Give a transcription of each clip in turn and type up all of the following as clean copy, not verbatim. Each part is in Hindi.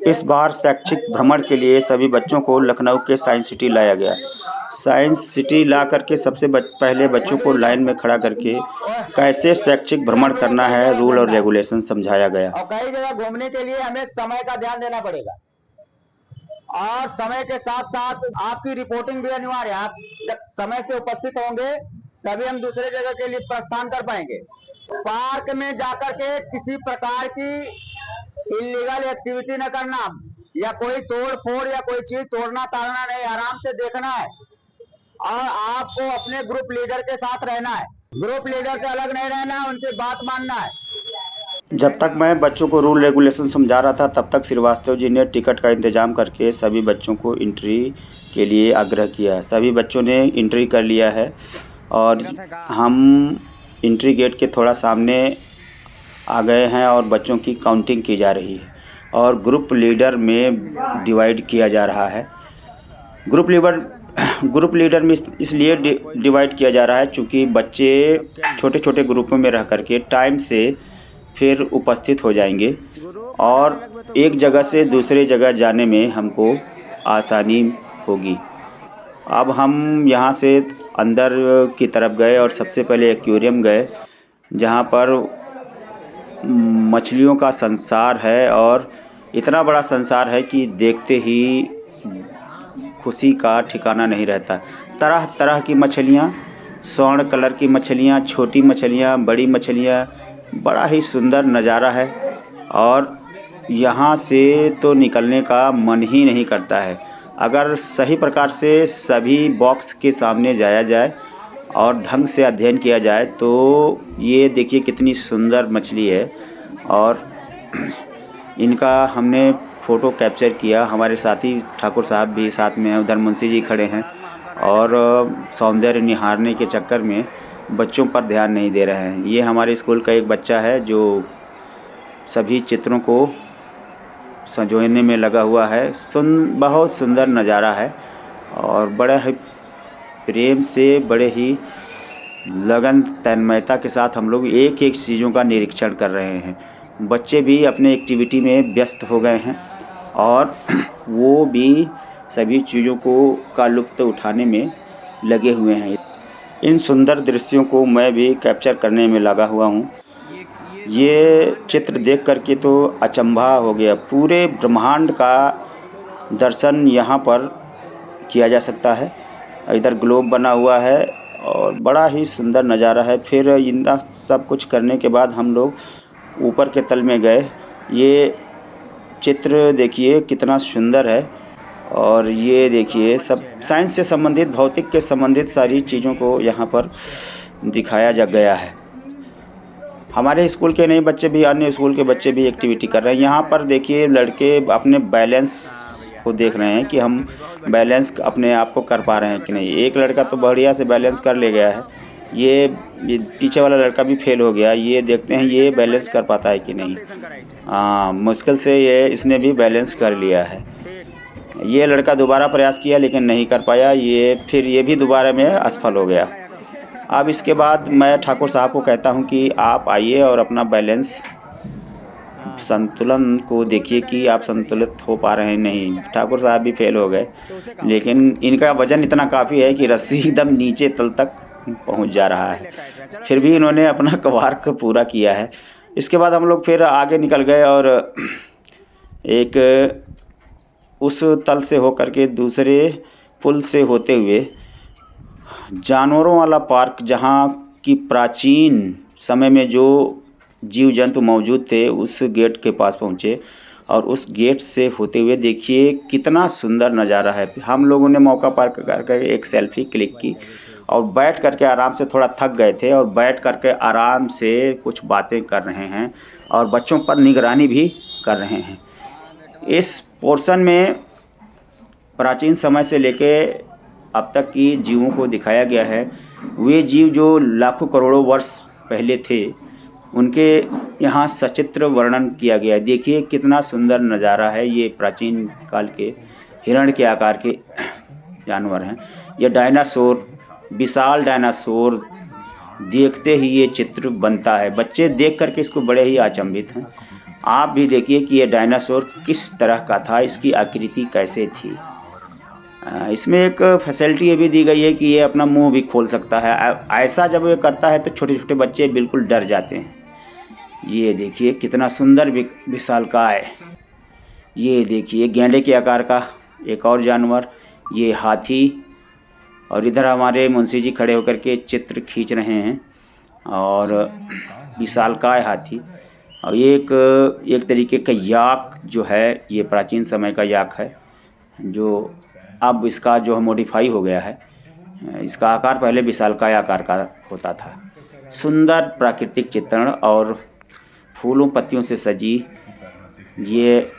इस बार शैक्षिक भ्रमण के लिए सभी बच्चों को लखनऊ के साइंस सिटी लाया गया। साइंस सिटी ला करके पहले बच्चों को लाइन में खड़ा करके कैसे शैक्षिक भ्रमण करना है, रूल और रेगुलेशन समझाया गया। और कई जगह घूमने के लिए हमें समय का ध्यान देना पड़ेगा और समय के साथ साथ आपकी रिपोर्टिंग भी अनिवार्य है। आप जब समय से उपस्थित होंगे तभी हम दूसरे जगह के लिए प्रस्थान कर पाएंगे। पार्क में जाकर के किसी प्रकार की इलीगल एक्टिविटी न करना या कोई तोड़ फोड़ या कोई चीज तोड़ना ताड़ना नहीं, आराम से देखना है और आपको अपने ग्रुप लीडर के साथ रहना है। ग्रुप लीडर से अलग नहीं रहना है, उनकी बात मानना है। जब तक मैं बच्चों को रूल रेगुलेशन समझा रहा था तब तक श्रीवास्तव जी ने टिकट का इंतज़ाम करके सभी बच्चों को एंट्री के लिए आग्रह किया। सभी बच्चों ने एंट्री कर लिया है और हम एंट्री गेट के थोड़ा सामने आ गए हैं और बच्चों की काउंटिंग की जा रही है और ग्रुप लीडर में डिवाइड किया जा रहा है। ग्रुप लीडर में इसलिए डिवाइड किया जा रहा है क्योंकि बच्चे छोटे छोटे ग्रुपों में रह करके टाइम से फिर उपस्थित हो जाएंगे और एक जगह से दूसरे जगह जाने में हमको आसानी होगी। अब हम यहाँ से अंदर की तरफ गए और सबसे पहले एक्वेरियम गए जहाँ पर मछलियों का संसार है और इतना बड़ा संसार है कि देखते ही खुशी का ठिकाना नहीं रहता। तरह तरह की मछलियाँ, स्वर्ण कलर की मछलियाँ, छोटी मछलियाँ, बड़ी मछलियाँ, बड़ा ही सुंदर नज़ारा है और यहाँ से तो निकलने का मन ही नहीं करता है। अगर सही प्रकार से सभी बॉक्स के सामने जाया जाए और ढंग से अध्ययन किया जाए तो ये देखिए कितनी सुंदर मछली है और इनका हमने फ़ोटो कैप्चर किया। हमारे साथी ठाकुर साहब भी साथ में हैं, उधर मुंशी जी खड़े हैं और सौंदर्य निहारने के चक्कर में बच्चों पर ध्यान नहीं दे रहे हैं। ये हमारे स्कूल का एक बच्चा है जो सभी चित्रों को संजोने में लगा हुआ है। बहुत सुंदर नज़ारा है और बड़ा ही प्रेम से, बड़े ही लगन तन्मयता के साथ हम लोग एक एक चीज़ों का निरीक्षण कर रहे हैं। बच्चे भी अपने एक्टिविटी में व्यस्त हो गए हैं और वो भी सभी चीज़ों का लुत्फ़ उठाने में लगे हुए हैं। इन सुंदर दृश्यों को मैं भी कैप्चर करने में लगा हुआ हूँ। ये चित्र देख करके तो अचंभा हो गया। पूरे ब्रह्मांड का दर्शन यहाँ पर किया जा सकता है। इधर ग्लोब बना हुआ है और बड़ा ही सुंदर नज़ारा है। फिर इन सब कुछ करने के बाद हम लोग ऊपर के तल में गए। ये चित्र देखिए कितना सुंदर है और ये देखिए सब साइंस से संबंधित, भौतिक के संबंधित सारी चीज़ों को यहाँ पर दिखाया जा गया है। हमारे स्कूल के नहीं बच्चे भी, अन्य स्कूल के बच्चे भी एक्टिविटी कर रहे हैं। यहाँ पर देखिए लड़के अपने बैलेंस को देख रहे हैं कि हम बैलेंस अपने आप को कर पा रहे हैं कि नहीं। एक लड़का तो बढ़िया से बैलेंस कर ले गया है, ये पीछे वाला लड़का भी फेल हो गया। ये देखते हैं ये बैलेंस कर पाता है कि नहीं। मुश्किल से ये इसने भी बैलेंस कर लिया है। ये लड़का दोबारा प्रयास किया लेकिन नहीं कर पाया, फिर ये भी दोबारा में असफल हो गया। अब इसके बाद मैं ठाकुर साहब को कहता हूँ कि आप आइए और अपना बैलेंस संतुलन को देखिए कि आप संतुलित हो पा रहे हैं नहीं। ठाकुर साहब भी फेल हो गए लेकिन इनका वज़न इतना काफ़ी है कि रस्सी एकदम नीचे तल तक पहुंच जा रहा है। फिर भी इन्होंने अपना कवार को पूरा किया है। इसके बाद हम लोग फिर आगे निकल गए और एक उस तल से होकर के दूसरे पुल से होते हुए जानवरों वाला पार्क, जहाँ की प्राचीन समय में जो जीव जंतु मौजूद थे, उस गेट के पास पहुँचे और उस गेट से होते हुए देखिए कितना सुंदर नज़ारा है। हम लोगों ने मौका पार करके एक सेल्फी क्लिक की और बैठ करके आराम से, थोड़ा थक गए थे और बैठ करके आराम से कुछ बातें कर रहे हैं और बच्चों पर निगरानी भी कर रहे हैं। इस पोर्शन में प्राचीन समय से लेके अब तक की जीवों को दिखाया गया है। वे जीव जो लाखों करोड़ों वर्ष पहले थे, उनके यहाँ सचित्र वर्णन किया गया है। देखिए कितना सुंदर नज़ारा है। ये प्राचीन काल के हिरण के आकार के जानवर हैं। ये डायनासोर, विशाल डायनासोर, देखते ही ये चित्र बनता है। बच्चे देख करके इसको बड़े ही अचंभित हैं आप भी देखिए कि ये डायनासोर किस तरह का था, इसकी आकृति कैसे थी। इसमें एक फैसिलिटी ये भी दी गई है कि ये अपना मुंह भी खोल सकता है। ऐसा जब ये करता है तो छोटे छोटे बच्चे बिल्कुल डर जाते हैं। ये देखिए कितना सुंदर विशालकाय। ये देखिए गेंडे के आकार का एक और जानवर, ये हाथी। और इधर हमारे मुंशी जी खड़े होकर के चित्र खींच रहे हैं। और विशालकाय हाथी। और ये एक तरीके का याक जो है, ये प्राचीन समय का याक है, जो अब इसका जो मॉडिफाई हो गया है। इसका आकार पहले विशालकाय आकार का होता था। सुंदर प्राकृतिक चित्रण और फूलों पत्तियों से सजी ये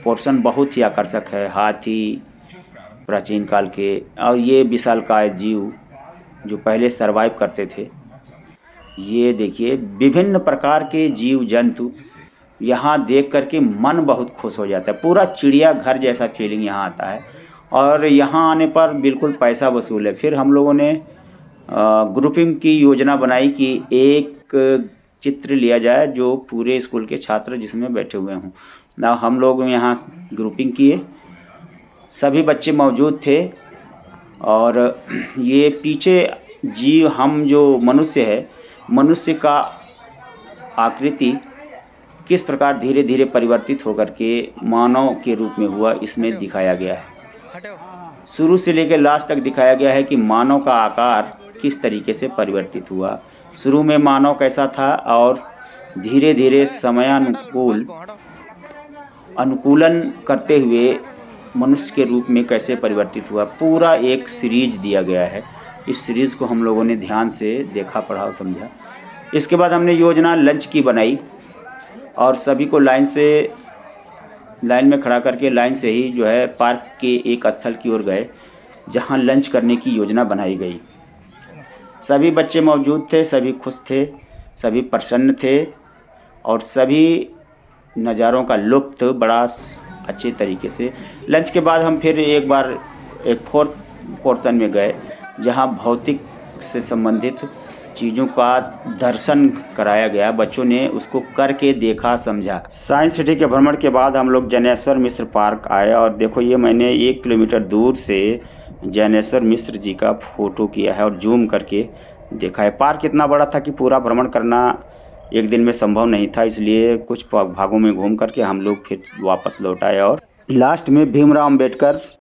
पोर्शन बहुत ही आकर्षक है। हाथी प्राचीन काल के, और ये विशालकाय जीव जो पहले सरवाइव करते थे। ये देखिए विभिन्न प्रकार के जीव जंतु, यहाँ देख करके मन बहुत खुश हो जाता है। पूरा चिड़ियाघर जैसा फीलिंग यहाँ आता है। और यहाँ आने पर बिल्कुल पैसा वसूल है। फिर हम लोगों ने ग्रुपिंग की योजना बनाई कि एक चित्र लिया जाए जो पूरे स्कूल के छात्र जिसमें बैठे हुए हों। ना हम लोग यहाँ ग्रुपिंग किए, सभी बच्चे मौजूद थे। और ये पीछे जीव, हम जो मनुष्य है, मनुष्य का आकृति किस प्रकार धीरे धीरे परिवर्तित होकर के मानव के रूप में हुआ, इसमें दिखाया गया है। शुरू से लेकर लास्ट तक दिखाया गया है कि मानव का आकार किस तरीके से परिवर्तित हुआ। शुरू में मानव कैसा था और धीरे धीरे अनुकूलन करते हुए मनुष्य के रूप में कैसे परिवर्तित हुआ। पूरा एक सीरीज दिया गया है। इस सीरीज़ को हम लोगों ने ध्यान से देखा, पढ़ा और समझा। इसके बाद हमने योजना लंच की बनाई और सभी को लाइन में खड़ा करके लाइन से ही जो है पार्क के एक स्थल की ओर गए जहां लंच करने की योजना बनाई गई। सभी बच्चे मौजूद थे, सभी खुश थे, सभी प्रसन्न थे और सभी नज़ारों का लुत्फ़ बड़ा अच्छे तरीके से। लंच के बाद हम फिर एक बार एक फोर्थ पोर्शन में गए जहां भौतिक से संबंधित चीज़ों का दर्शन कराया गया। बच्चों ने उसको करके देखा, समझा। साइंस सिटी के भ्रमण के बाद हम लोग जैनेश्वर मिश्र पार्क आए और देखो ये मैंने 1 किलोमीटर दूर से जैनेश्वर मिश्र जी का फ़ोटो किया है और जूम करके देखा है। पार्क इतना बड़ा था कि पूरा भ्रमण करना एक दिन में संभव नहीं था, इसलिए कुछ भागों में घूम करके हम लोग फिर वापस लौट आए। और लास्ट में भीमराव अम्बेडकर